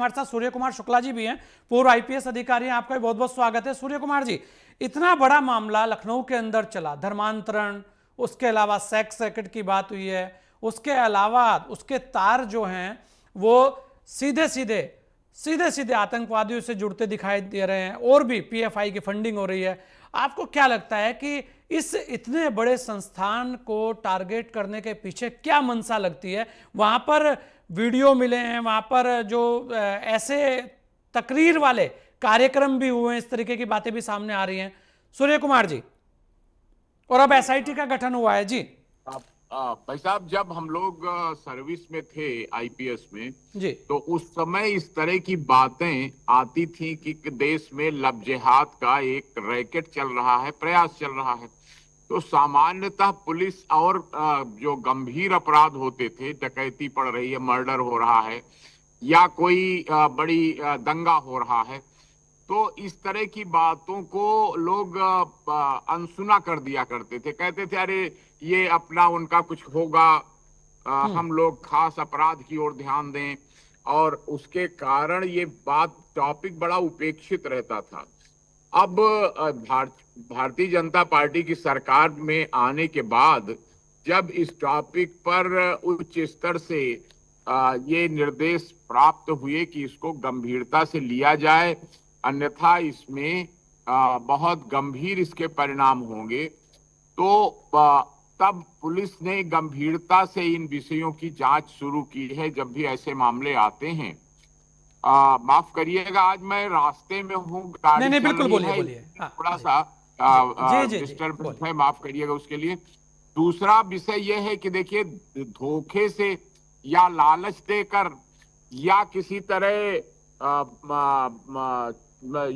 हमारे साथ सूर्य कुमार शुक्ला जी भी हैं, पूर्व आईपीएस अधिकारी हैं। आपका भी बहुत बहुत स्वागत है। सूर्य कुमार जी, इतना बड़ा मामला लखनऊ के अंदर चला, धर्मांतरण, उसके अलावा सेक्स रैकेट की बात हुई है, उसके अलावा उसके तार जो हैं वो सीधे सीधे सीधे सीधे आतंकवादियों से जुड़ते दिखाई दे रहे हैं, और भी पीएफआई की फंडिंग हो रही है। आपको क्या लगता है कि इस इतने बड़े संस्थान को टारगेट करने के पीछे क्या मंशा लगती है? वहां पर वीडियो मिले हैं, वहां पर जो ऐसे तकरीर वाले कार्यक्रम भी हुए हैं, इस तरीके की बातें भी सामने आ रही हैं सूर्य कुमार जी, और अब एसआईटी का गठन हुआ है जी। भाई साहब, जब हम लोग सर्विस में थे आईपीएस में, जी तो उस समय इस तरह की बातें आती थी कि देश में लव जिहाद का एक रैकेट चल रहा है, प्रयास चल रहा है। तो सामान्यतः पुलिस और जो गंभीर अपराध होते थे, डकैती पड़ रही है, मर्डर हो रहा है, या कोई बड़ी दंगा हो रहा है, तो इस तरह की बातों को लोग अनसुना कर दिया करते थे। कहते थे अरे ये अपना उनका कुछ होगा, हम लोग खास अपराध की ओर ध्यान दें, और उसके कारण ये बात टॉपिक बड़ा उपेक्षित रहता था। अब भारतीय जनता पार्टी की सरकार में आने के बाद जब इस टॉपिक पर उच्च स्तर से ये निर्देश प्राप्त हुए कि इसको गंभीरता से लिया जाए, अन्यथा इसमें बहुत गंभीर इसके परिणाम होंगे, तो तब पुलिस ने गंभीरता से इन विषयों की जांच शुरू की है। जब भी ऐसे मामले आते हैं, माफ करिएगा, आज मैं रास्ते में हूँ, नहीं गाड़ी नहीं, चल बिल्कुल रही बोलिए है, बोलिए, हाँ थोड़ा जी सा जी जी जी डिस्टर्बेंस बोलिए। है, माफ करिएगा उसके लिए। दूसरा विषय यह है कि देखिए, धोखे से या लालच देकर या किसी तरह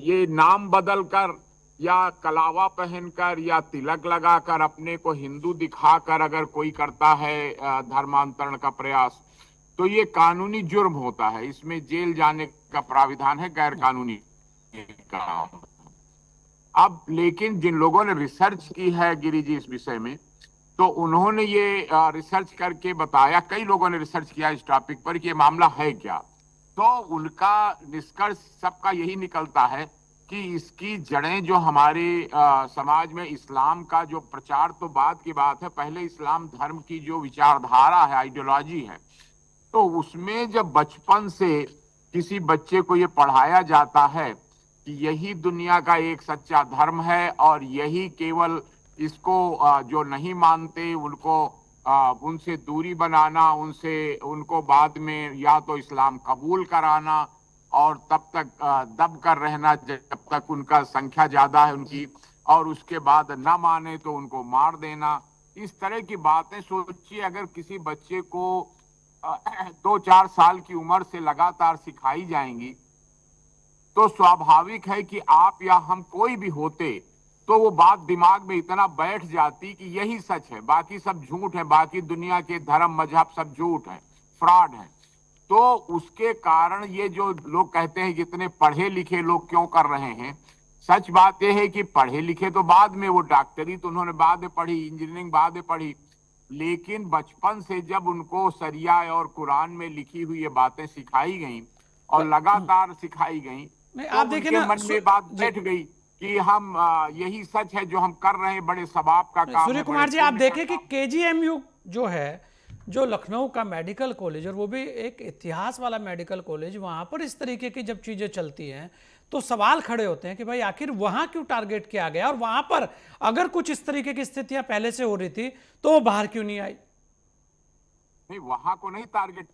ये नाम बदल कर या कलावा पहनकर या तिलक लगाकर अपने को हिंदू दिखाकर अगर कोई करता है धर्मांतरण का प्रयास, तो ये कानूनी जुर्म होता है, इसमें जेल जाने का प्राविधान है, गैर कानूनी काम। अब लेकिन जिन लोगों ने रिसर्च की है गिरी जी इस विषय में, तो उन्होंने ये रिसर्च करके बताया, कई लोगों ने रिसर्च किया इस टॉपिक पर कि ये मामला है क्या। तो उनका निष्कर्ष सबका यही निकलता है कि इसकी जड़ें जो हमारे समाज में इस्लाम का जो प्रचार, तो बाद की बात है, पहले इस्लाम धर्म की जो विचारधारा है, आइडियोलॉजी है, तो उसमें जब बचपन से किसी बच्चे को ये पढ़ाया जाता है कि यही दुनिया का एक सच्चा धर्म है और यही केवल इसको जो नहीं मानते उनको उनसे दूरी बनाना, उनसे उनको बाद में या तो इस्लाम कबूल कराना और तब तक दब कर रहना जब तक उनका संख्या ज्यादा है उनकी, और उसके बाद न माने तो उनको मार देना। इस तरह की बातें सोचिए, अगर किसी बच्चे को 2-4 साल की उम्र से लगातार सिखाई जाएंगी, तो स्वाभाविक है कि आप या हम कोई भी होते तो वो बात दिमाग में इतना बैठ जाती कि यही सच है, बाकी सब झूठ है, बाकी दुनिया के धर्म मजहब सब झूठ है, फ्रॉड है। तो उसके कारण ये जो लोग कहते हैं कि इतने पढ़े लिखे लोग क्यों कर रहे हैं, सच बात यह है कि पढ़े लिखे तो बाद में, वो डॉक्टरी तो उन्होंने बाद में पढ़ी, इंजीनियरिंग बाद में पढ़ी, लेकिन बचपन से जब उनको सरिया और कुरान में लिखी हुई ये बातें सिखाई गई और लगातार सिखाई गई, नहीं, तो आप देखिए उनके ना मन में बात जी, बैठ गई कि हम यही सच है जो हम कर रहे हैं, बड़े सवाब का काम सूर्य है, बड़े कुमार जी, आप पुण्य का देखें कि काम। केजीएमयू जो है, जो लखनऊ का मेडिकल कॉलेज, और वो भी एक इतिहास वाला मेडिकल कॉलेज, वहां पर इस तरीके की जब चीजें चलती हैं तो सवाल खड़े होते हैं कि भाई आखिर वहां क्यों टारगेट किया गया, और वहां पर अगर कुछ इस तरीके की स्थितियां पहले से हो रही थी तो वो बाहर क्यों नहीं आई? नहीं, वहां को नहीं टारगेट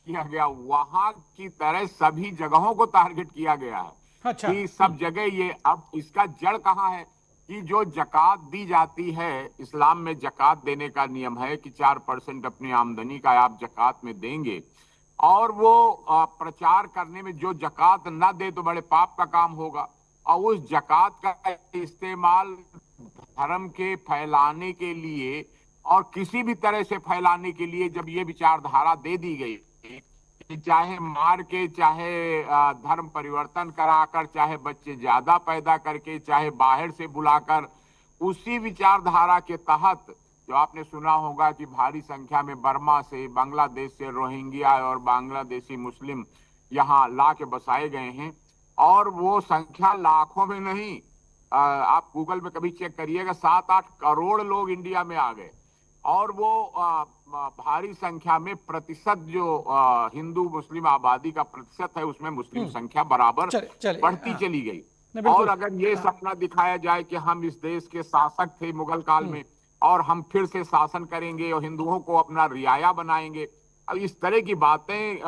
किया गया, वहां की तरह सभी जगहों को टारगेट किया गया है अच्छा। कि सब जगह ये। अब इसका जड़ कहाँ है कि जो जकात दी जाती है, इस्लाम में जकात देने का नियम है कि 4% अपनी आमदनी का आप जकात में देंगे, और वो प्रचार करने में जो जकात न दे तो बड़े पाप का काम होगा, और उस जकात का इस्तेमाल धर्म के फैलाने के लिए और किसी भी तरह से फैलाने के लिए जब ये विचारधारा दे दी गई कि चाहे मार के, चाहे धर्म परिवर्तन कराकर, चाहे बच्चे ज्यादा पैदा करके, चाहे बाहर से बुलाकर, उसी विचारधारा के तहत जो आपने सुना होगा कि भारी संख्या में बर्मा से, बांग्लादेश से रोहिंग्या और बांग्लादेशी मुस्लिम यहाँ ला के बसाए गए हैं, और वो संख्या लाखों में नहीं, आप गूगल पे कभी चेक करिएगा, 7-8 करोड़ लोग इंडिया में आ गए। और वो भारी संख्या में प्रतिशत जो हिंदू मुस्लिम आबादी का प्रतिशत है, उसमें मुस्लिम संख्या बराबर चलिए चलिए, बढ़ती हाँ, चली गई। नहीं और बिल्कुल, अगर ये सपना दिखाया जाए कि हम इस देश के शासक थे मुगल काल में और हम फिर से शासन करेंगे और हिंदुओं को अपना रियाया बनाएंगे, अब इस तरह की बातें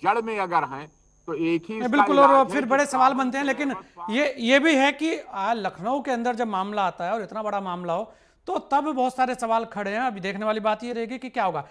जड़ में अगर हैं तो एक ही नहीं इसका बिल्कुल, और इलाज है फिर कि बड़े सवाल कानून बनते हैं। से लेकिन व्यवस्था। ये भी है कि लखनऊ के अंदर जब मामला आता है और इतना बड़ा मामला हो, तो तब बहुत सारे सवाल खड़े हैं। अभी देखने वाली बात ये रहेगी कि क्या होगा।